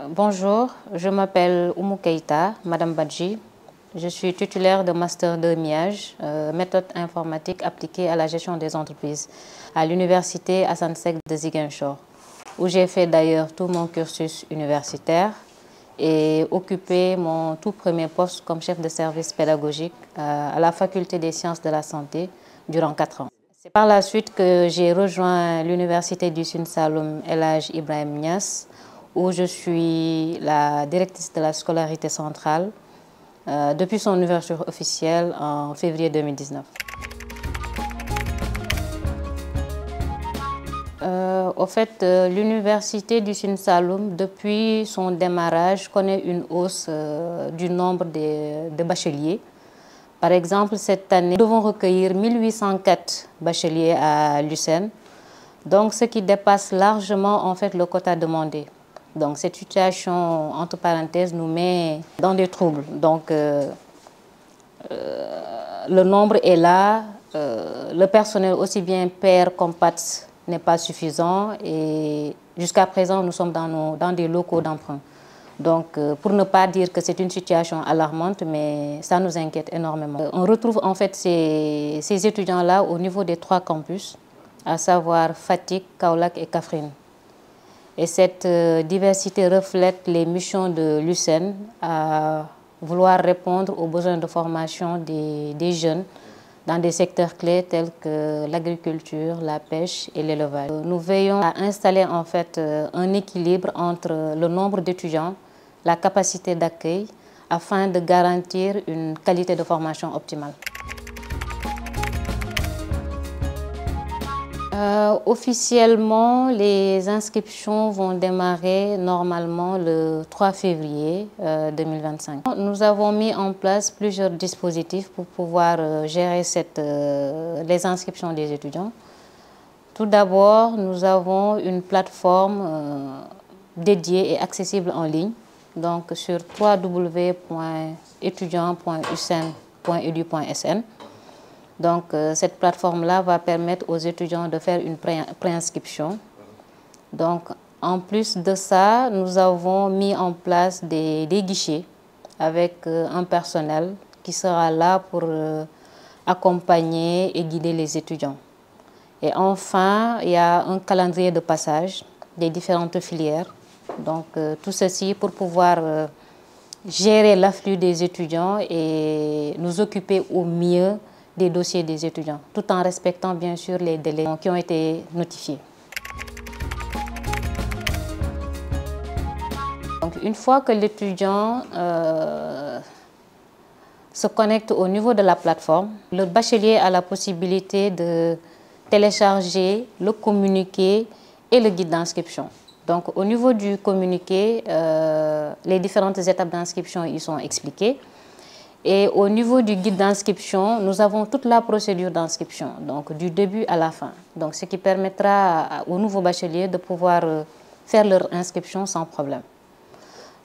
Bonjour, je m'appelle Oumou Keïta, Madame Badji. Je suis titulaire de Master 2 MIAGE, méthode informatique appliquée à la gestion des entreprises, à l'université Assane Seck de Ziguinchor, où j'ai fait d'ailleurs tout mon cursus universitaire et occupé mon tout premier poste comme chef de service pédagogique à la faculté des sciences de la santé durant 4 ans. C'est par la suite que j'ai rejoint l'université du Sine Saloum El Hadj Ibrahima Niass, où je suis la directrice de la scolarité centrale depuis son ouverture officielle en février 2019. Au fait, l'université du Sine Saloum, depuis son démarrage, connaît une hausse du nombre de bacheliers. Par exemple, cette année, nous devons recueillir 1804 bacheliers à l'USSEN, donc ce qui dépasse largement en fait le quota demandé. Donc cette situation, entre parenthèses, nous met dans des troubles. Donc le nombre est là, le personnel aussi bien père comme PATS n'est pas suffisant et jusqu'à présent nous sommes dans des locaux d'emprunt. Donc pour ne pas dire que c'est une situation alarmante, mais ça nous inquiète énormément. On retrouve en fait ces étudiants-là au niveau des 3 campus, à savoir Fatick, Kaolack et Kaffrine. Et cette diversité reflète les missions de l'USSEN à vouloir répondre aux besoins de formation des jeunes dans des secteurs clés tels que l'agriculture, la pêche et l'élevage. Nous veillons à installer en fait un équilibre entre le nombre d'étudiants, la capacité d'accueil, afin de garantir une qualité de formation optimale. Officiellement, les inscriptions vont démarrer normalement le 3 février 2025. Nous avons mis en place plusieurs dispositifs pour pouvoir gérer les inscriptions des étudiants. Tout d'abord, nous avons une plateforme dédiée et accessible en ligne, donc sur www.étudiant.ussen.edu.sn. Donc cette plateforme-là va permettre aux étudiants de faire une préinscription. Donc en plus de ça, nous avons mis en place des guichets avec un personnel qui sera là pour accompagner et guider les étudiants. Et enfin, il y a un calendrier de passage des différentes filières. Donc tout ceci pour pouvoir gérer l'afflux des étudiants et nous occuper au mieux des dossiers des étudiants, tout en respectant bien sûr les délais qui ont été notifiés. Donc, une fois que l'étudiant se connecte au niveau de la plateforme, le bachelier a la possibilité de télécharger le communiqué et le guide d'inscription. Donc au niveau du communiqué, les différentes étapes d'inscription y sont expliquées. Et au niveau du guide d'inscription, nous avons toute la procédure d'inscription, donc du début à la fin. Donc, ce qui permettra aux nouveaux bacheliers de pouvoir faire leur inscription sans problème.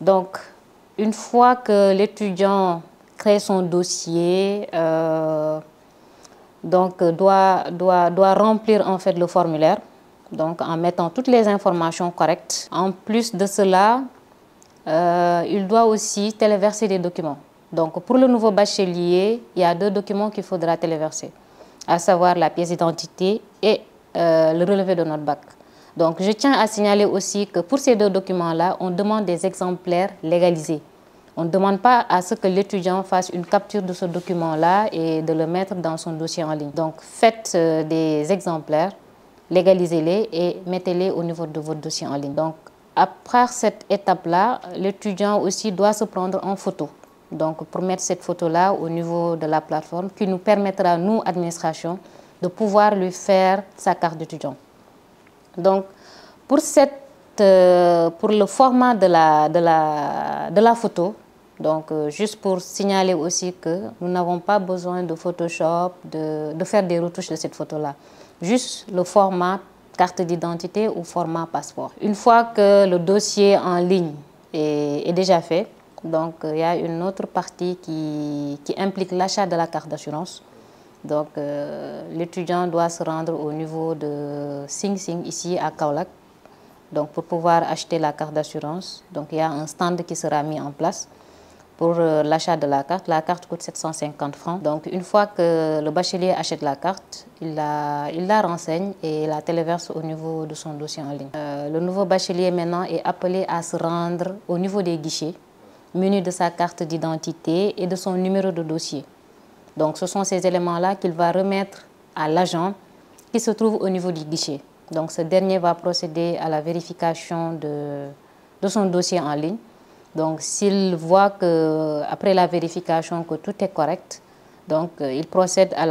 Donc, une fois que l'étudiant crée son dossier, doit remplir en fait le formulaire, donc en mettant toutes les informations correctes. En plus de cela, il doit aussi téléverser des documents. Donc, pour le nouveau bachelier, il y a 2 documents qu'il faudra téléverser, à savoir la pièce d'identité et le relevé de notre bac. Donc, je tiens à signaler aussi que pour ces 2 documents-là, on demande des exemplaires légalisés. On ne demande pas à ce que l'étudiant fasse une capture de ce document-là et de le mettre dans son dossier en ligne. Donc, faites des exemplaires, légalisez-les et mettez-les au niveau de votre dossier en ligne. Donc, après cette étape-là, l'étudiant aussi doit se prendre en photo. Donc, pour mettre cette photo-là au niveau de la plateforme qui nous permettra, nous, administration, de pouvoir lui faire sa carte d'étudiant. Donc, pour le format de la photo, donc juste pour signaler aussi que nous n'avons pas besoin de Photoshop, de faire des retouches de cette photo-là. Juste le format carte d'identité ou format passeport. Une fois que le dossier en ligne est déjà fait, donc il y a une autre partie qui implique l'achat de la carte d'assurance. Donc l'étudiant doit se rendre au niveau de Sing Sing ici à Kaolack Donc pour pouvoir acheter la carte d'assurance, donc il y a un stand qui sera mis en place pour l'achat de la carte. La carte coûte 750 francs. Donc une fois que le bachelier achète la carte, il la renseigne et la téléverse au niveau de son dossier en ligne. Le nouveau bachelier maintenant est appelé à se rendre au niveau des guichets, muni de sa carte d'identité et de son numéro de dossier. Donc ce sont ces éléments-là qu'il va remettre à l'agent qui se trouve au niveau du guichet. Donc ce dernier va procéder à la vérification de son dossier en ligne. Donc s'il voit que, après la vérification, que tout est correct, donc il procède à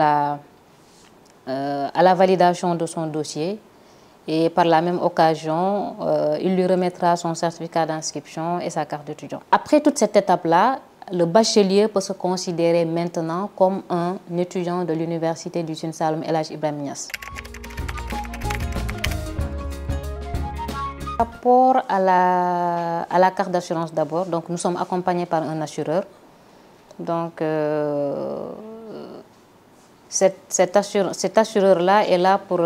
la validation de son dossier et par la même occasion, il lui remettra son certificat d'inscription et sa carte d'étudiant. Après toute cette étape-là, le bachelier peut se considérer maintenant comme un étudiant de l'Université du Sine Saloum El Hadji Ibrahima Niass. Par rapport à la carte d'assurance d'abord, donc nous sommes accompagnés par un assureur. Donc cet assureur-là est là pour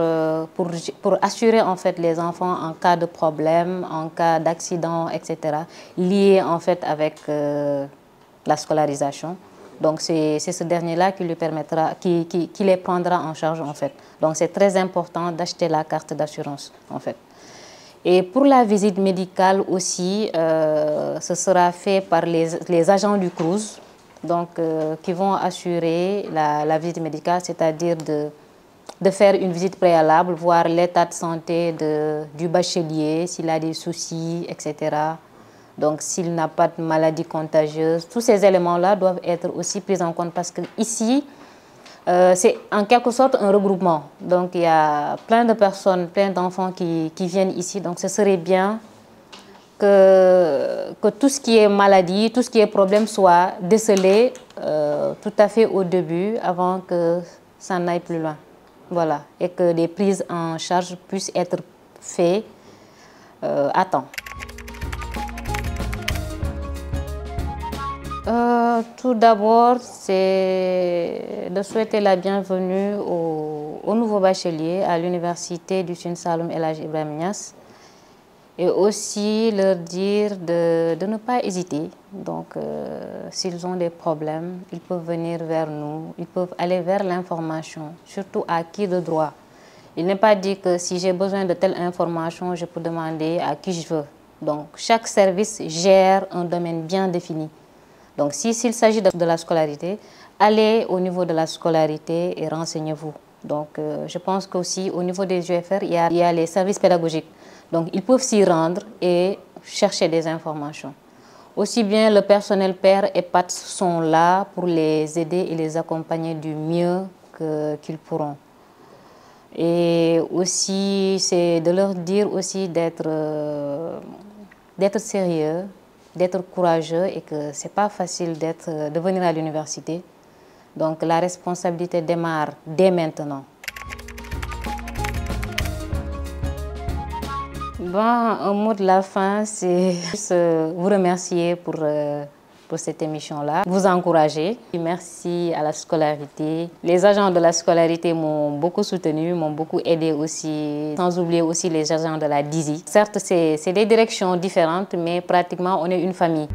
assurer en fait les enfants en cas de problème, en cas d'accident, etc. liés en fait avec la scolarisation. Donc c'est ce dernier-là qui lui permettra, qui les prendra en charge en fait. Donc c'est très important d'acheter la carte d'assurance en fait. Et pour la visite médicale aussi, ce sera fait par les agents du CROUS, donc qui vont assurer la visite médicale, c'est-à-dire de faire une visite préalable, voir l'état de santé du bachelier, s'il a des soucis, etc. Donc s'il n'a pas de maladie contagieuse, tous ces éléments-là doivent être aussi pris en compte parce que ici, c'est en quelque sorte un regroupement. Donc il y a plein de personnes, plein d'enfants qui viennent ici. Donc ce serait bien que tout ce qui est maladie, tout ce qui est problème soit décelé tout à fait au début avant que ça n'aille plus loin. Voilà. Et que les prises en charge puissent être faites à temps. Tout d'abord, c'est de souhaiter la bienvenue aux nouveaux bacheliers à l'Université du Sine Saloum El Hadji Ibrahima Niass et aussi leur dire de ne pas hésiter. Donc, s'ils ont des problèmes, ils peuvent venir vers nous, ils peuvent aller vers l'information, surtout à qui de droit. Il n'est pas dit que si j'ai besoin de telle information, je peux demander à qui je veux. Donc, chaque service gère un domaine bien défini. Donc, s'il s'agit de la scolarité, allez au niveau de la scolarité et renseignez-vous. Donc, je pense qu'aussi au niveau des UFR, il y a les services pédagogiques. Donc, ils peuvent s'y rendre et chercher des informations. Aussi bien le personnel père et PAT sont là pour les aider et les accompagner du mieux qu'ils pourront. Et aussi, c'est de leur dire aussi d'être sérieux, d'être courageux et que ce n'est pas facile de venir à l'université. Donc la responsabilité démarre dès maintenant. Bon, un mot de la fin, c'est vous remercier pour cette émission-là, vous encourager. Merci à la scolarité. Les agents de la scolarité m'ont beaucoup soutenu, m'ont beaucoup aidé aussi, sans oublier aussi les agents de la DISI. Certes, c'est des directions différentes, mais pratiquement on est une famille.